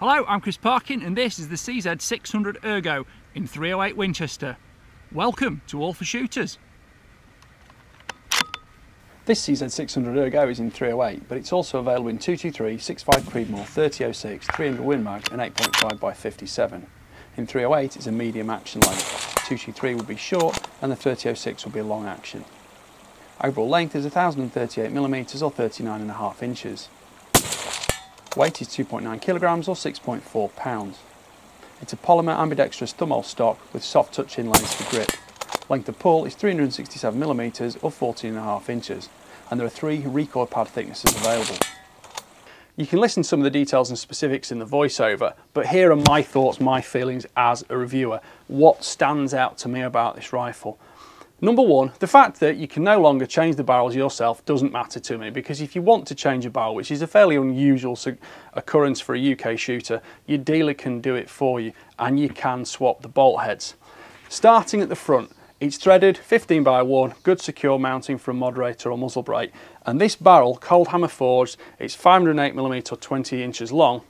Hello, I'm Chris Parkin and this is the CZ600 Ergo in 308 Winchester. Welcome to All for Shooters. This CZ600 Ergo is in 308, but it's also available in 223, 65 Creedmoor, 3006, 300 Win Mag and 8.5 by 57. In 308 it's a medium action length, 223 will be short and the 3006 will be a long action. Overall length is 1038mm or 39.5 inches. Weight is 2.9 kilograms or 6.4 pounds. It's a polymer ambidextrous thumbhole stock with soft touch inlays for grip. Length of pull is 367mm or 14.5 inches, and there are 3 recoil pad thicknesses available. You can listen to some of the details and specifics in the voiceover, but here are my thoughts, my feelings as a reviewer. What stands out to me about this rifle? Number one, the fact that you can no longer change the barrels yourself doesn't matter to me, because if you want to change a barrel, which is a fairly unusual occurrence for a UK shooter, your dealer can do it for you and you can swap the bolt heads. Starting at the front, it's threaded 15x1, good secure mounting for a moderator or muzzle brake, and this barrel, cold hammer forged, it's 508mm or 20 inches long.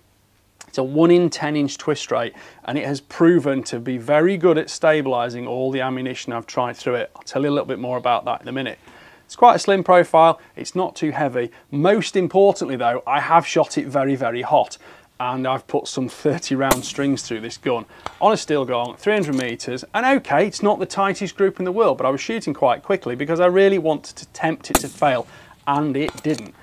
It's a 1 in 10 inch twist rate and it has proven to be very good at stabilising all the ammunition I've tried through it. I'll tell you a little bit more about that in a minute. It's quite a slim profile, it's not too heavy. Most importantly though, I have shot it very, very hot and I've put some 30 round strings through this gun on a steel gong, 300 metres, and okay, it's not the tightest group in the world, but I was shooting quite quickly because I really wanted to tempt it to fail, and it didn't.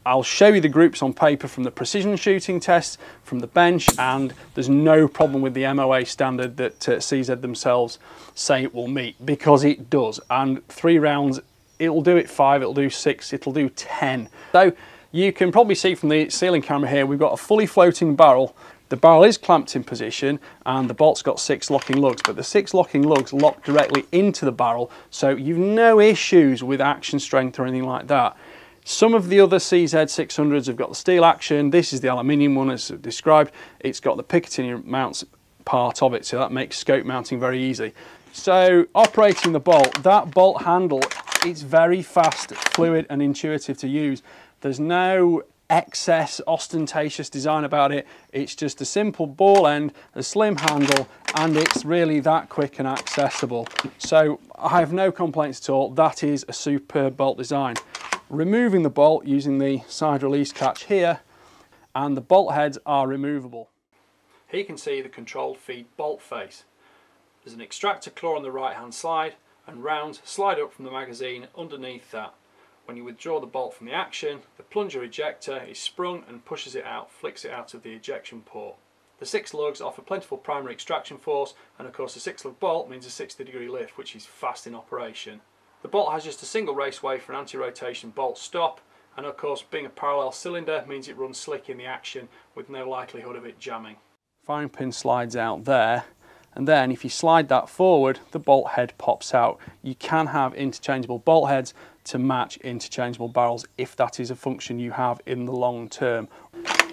I'll show you the groups on paper from the precision shooting tests, from the bench, and there's no problem with the MOA standard that CZ themselves say it will meet, because it does. And 3 rounds, it'll do it 5, it'll do 6, it'll do 10. So you can probably see from the ceiling camera here, we've got a fully floating barrel. The barrel is clamped in position and the bolt's got 6 locking lugs, but the 6 locking lugs lock directly into the barrel, so you've no issues with action strength or anything like that. Some of the other CZ600s have got the steel action. This is the aluminium one as described. It's got the Picatinny mounts part of it, so that makes scope mounting very easy. So operating the bolt, that bolt handle, it's very fast, fluid and intuitive to use. There's no excess ostentatious design about it. It's just a simple ball end, a slim handle, and it's really that quick and accessible. So I have no complaints at all. That is a superb bolt design. Removing the bolt using the side release catch here, and the bolt heads are removable. Here you can see the controlled feed bolt face. There's an extractor claw on the right hand side, and rounds slide up from the magazine underneath that. When you withdraw the bolt from the action, the plunger ejector is sprung and pushes it out, flicks it out of the ejection port. The 6 lugs offer plentiful primary extraction force, and of course the 6 lug bolt means a 60-degree lift, which is fast in operation. The bolt has just a single raceway for an anti-rotation bolt stop, and of course being a parallel cylinder means it runs slick in the action with no likelihood of it jamming. Firing pin slides out there, and then if you slide that forward, the bolt head pops out. You can have interchangeable bolt heads to match interchangeable barrels if that is a function you have in the long term.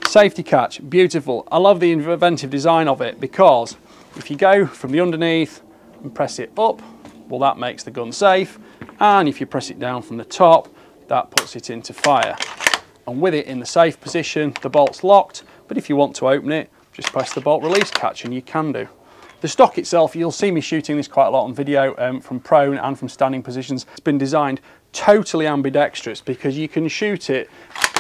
Safety catch, beautiful. I love the inventive design of it, because if you go from the underneath and press it up, well, that makes the gun safe, and if you press it down from the top, that puts it into fire. And with it in the safe position, the bolt's locked, but if you want to open it, just press the bolt release catch and you can do. The stock itself, you'll see me shooting this quite a lot on video from prone and from standing positions. It's been designed totally ambidextrous because you can shoot it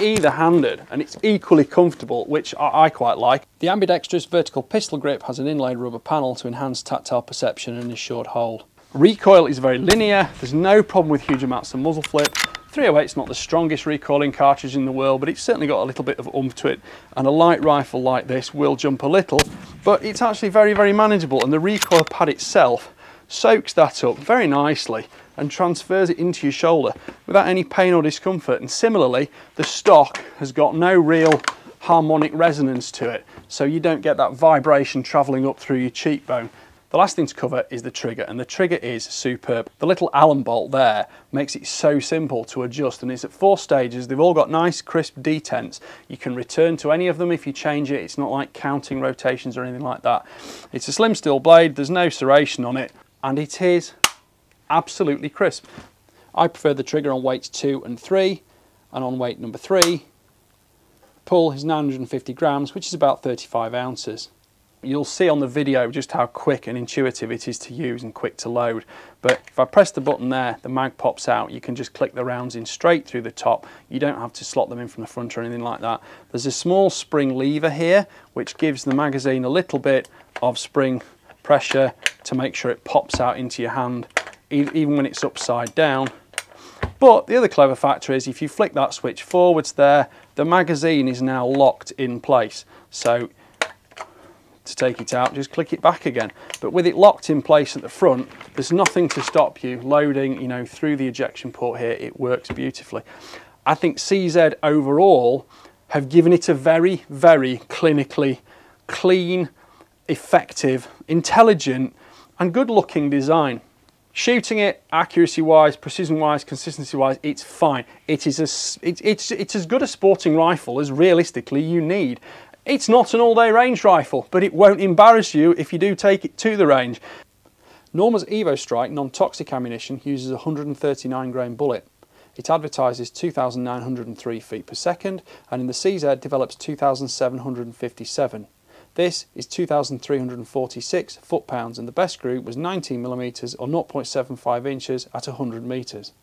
either handed and it's equally comfortable, which I quite like. The ambidextrous vertical pistol grip has an inlaid rubber panel to enhance tactile perception and assured hold. Recoil is very linear, there's no problem with huge amounts of muzzle flip. 308's not the strongest recoiling cartridge in the world, but it's certainly got a little bit of oomph to it, and a light rifle like this will jump a little, but it's actually very, very manageable, and the recoil pad itself soaks that up very nicely and transfers it into your shoulder without any pain or discomfort. And similarly, the stock has got no real harmonic resonance to it, so you don't get that vibration travelling up through your cheekbone. The last thing to cover is the trigger, and the trigger is superb. The little Allen bolt there makes it so simple to adjust, and it's at 4 stages. They've all got nice crisp detents. You can return to any of them if you change it. It's not like counting rotations or anything like that. It's a slim steel blade, there's no serration on it, and it is absolutely crisp. I prefer the trigger on weights 2 and 3, and on weight number 3 pull is 950 grams, which is about 35 ounces. You'll see on the video just how quick and intuitive it is to use and quick to load. But if I press the button there, the mag pops out. You can just click the rounds in straight through the top. You don't have to slot them in from the front or anything like that. There's a small spring lever here, which gives the magazine a little bit of spring pressure to make sure it pops out into your hand, even when it's upside down. But the other clever factor is if you flick that switch forwards there, the magazine is now locked in place. So to take it out, just click it back again. But with it locked in place at the front, there's nothing to stop you loading, you know, through the ejection port here. It works beautifully. I think CZ overall have given it a very, very clinically clean, effective, intelligent and good looking design. Shooting it accuracy wise, precision wise, consistency wise, it's fine. It's as good a sporting rifle as realistically you need. It's not an all-day range rifle, but it won't embarrass you if you do take it to the range. Norma's Evo Strike non-toxic ammunition uses a 139 grain bullet. It advertises 2,903 feet per second, and in the CZ develops 2,757. This is 2,346 foot-pounds, and the best group was 19mm or 0.75 inches at 100 metres.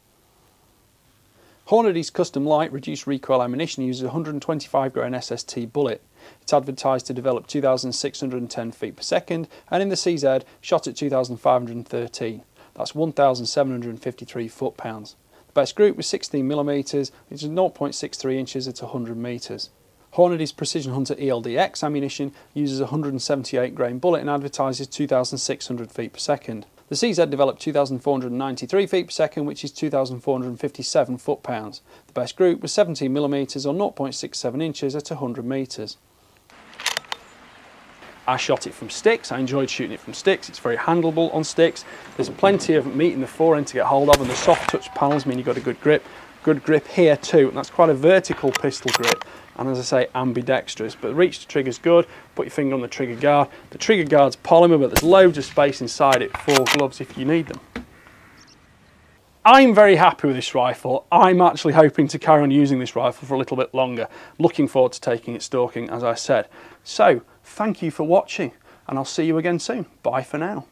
Hornady's Custom Light reduced recoil ammunition uses a 125 grain SST bullet. It's advertised to develop 2,610 feet per second, and in the CZ shot at 2,513. That's 1,753 foot-pounds. The best group was 16mm, which is 0.63 inches at 100 metres. Hornady's Precision Hunter ELDX ammunition uses a 178 grain bullet and advertises 2,600 feet per second. The CZ developed 2,493 feet per second, which is 2,457 foot-pounds. The best group was 17mm or 0.67 inches at 100 metres. I shot it from sticks. I enjoyed shooting it from sticks. It's very handleable on sticks. There's plenty of meat in the forend to get hold of, and the soft touch panels mean you've got a good grip. Good grip here too, and that's quite a vertical pistol grip. And as I say, ambidextrous, but the reach to trigger's good. Put your finger on the trigger guard. The trigger guard's polymer, but there's loads of space inside it for gloves if you need them. I'm very happy with this rifle. I'm actually hoping to carry on using this rifle for a little bit longer. Looking forward to taking it stalking, as I said. So, thank you for watching, and I'll see you again soon. Bye for now.